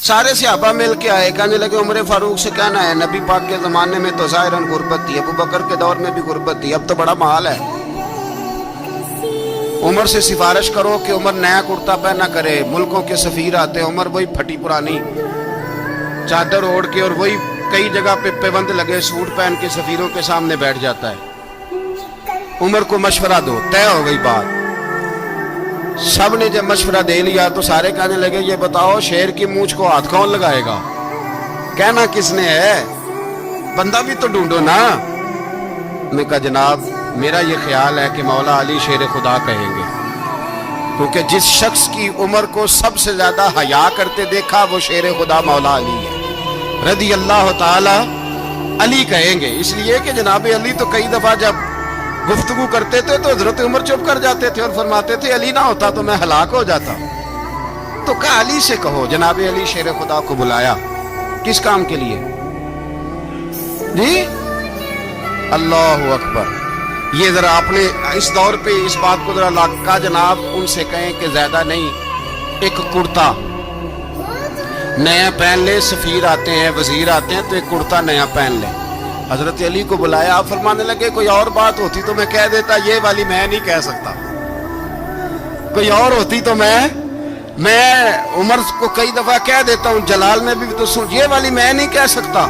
सारे सहाबा मिल के आए, कहने लगे उमर फारूक से कहना है, नबी पाक के ज़माने में तो ज़ाहिरन गुर्बत थी, अबू बकर के दौर में भी गुर्बत थी, अब तो बड़ा माल है। उमर से सिफारिश करो कि उमर नया कुर्ता पहना करे। मुल्कों के सफ़ीर आते हैं, उमर वही फटी पुरानी चादर ओढ़ के और वही कई जगह पे पेबंद लगे सूट पहन के सफ़ीरों के सामने बैठ जाता है। उमर को मशवरा दो, तय हो गई बात। सब ने जब मशवरा दे लिया तो सारे कहने लगे, ये बताओ शेर की मूंछ को हाथ कौन लगाएगा? कहना किसने है, बंदा भी तो ढूंढो ना। मैं कहा जनाब मेरा ये ख्याल है कि मौला अली शेर खुदा कहेंगे, क्योंकि जिस शख्स की उम्र को सबसे ज्यादा हया करते देखा वो शेर खुदा मौला अली है, रदी अल्लाह ताला अली कहेंगे। इसलिए कि जनाब अली तो कई दफा जब गुफ्तगू करते थे तो हजरत उमर चुप कर जाते थे और फरमाते थे अली ना होता तो मैं हलाक हो जाता। तो कहा अली से कहो। जनाब अली शेर खुदा को बुलाया, किस काम के लिए जी? अल्लाह अकबर। ये जरा आपने इस दौर पे इस बात को जरा लाका जनाब उनसे कहें कि ज्यादा नहीं, एक कुर्ता नया पहन ले। सफीर आते हैं, वजीर आते हैं तो एक कुर्ता नया पहन ले। हजरत अली को बुलाया, आप फरमाने लगे कोई और बात होती तो मैं कह देता, ये वाली मैं नहीं कह सकता। कोई और होती तो मैं उमर को कई दफा कह देता हूं, जलाल में भी तो सुन, ये वाली मैं नहीं कह सकता।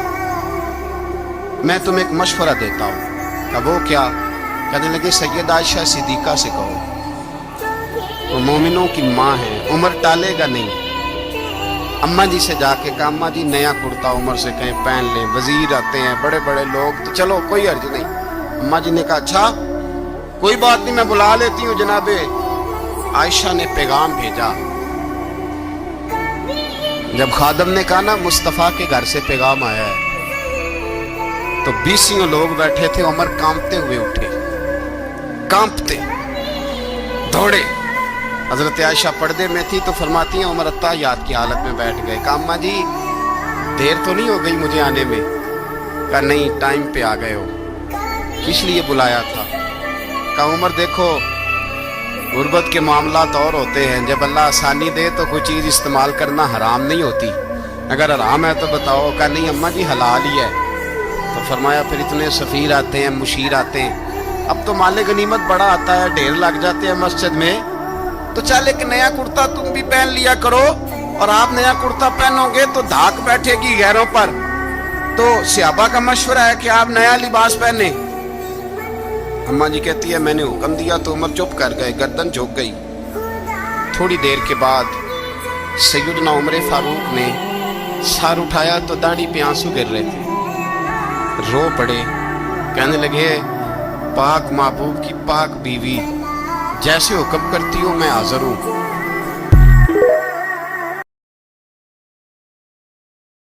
मैं तुम्हें एक मशवरा देता हूं। कहा वो क्या? कहने लगे सैयद आयशा सिद्दीका से कहो, वो मोमिनों की माँ है, उमर टालेगा नहीं। अम्मा जी से जाके कहा अम्मा जी नया कुर्ता उमर से कहें पहन लें, वजीर आते हैं बड़े बड़े लोग, तो चलो कोई अर्ज नहीं। अम्मा जी ने कहा अच्छा कोई बात नहीं, मैं बुला लेती हूँ। जनाबे आयशा ने पैगाम भेजा। जब खादम ने कहा ना मुस्तफ़ा के घर से पैगाम आया है, तो 20 लोग बैठे थे। उमर कांपते हुए उठे, कांपते दौड़े। हजरत आयशा पर्दे में थी तो फरमाती हैं उमर अत्ताहियात की हालत में बैठ गए। कहा अम्मा जी देर तो नहीं हो गई मुझे आने में? कहा नहीं, टाइम पे आ गए हो। किस लिए बुलाया था? कहा उमर देखो गुर्बत के मामलात और होते हैं, जब अल्लाह आसानी दे तो कोई चीज़ इस्तेमाल करना हराम नहीं होती, अगर हराम है तो बताओ। कहा नहीं अम्मा जी हलाल ही है। तो फरमाया फिर इतने सफ़ीर आते हैं, मुशीर आते हैं, अब तो माले गनीमत बड़ा आता है, ढेर लग जाते हैं मस्जिद में, तो चल एक नया कुर्ता तुम भी पहन लिया करो। और आप नया कुर्ता पहनोगे तो धाक बैठेगी गैरों पर। तो सहाबा का मशवरा है कि आप नया लिबास पहने। अम्मा जी कहती है मैंने हुक्म दिया तो उमर चुप कर गए, गर्दन झुक गई। थोड़ी देर के बाद सैयदना उमर फारूक ने सर उठाया तो दाढ़ी पे आंसू गिर रहे थे, रो पड़े। कहने लगे पाक महबूब की पाक बीवी, जैसे हुक्म करती हूँ मैं हाजिर हूँ।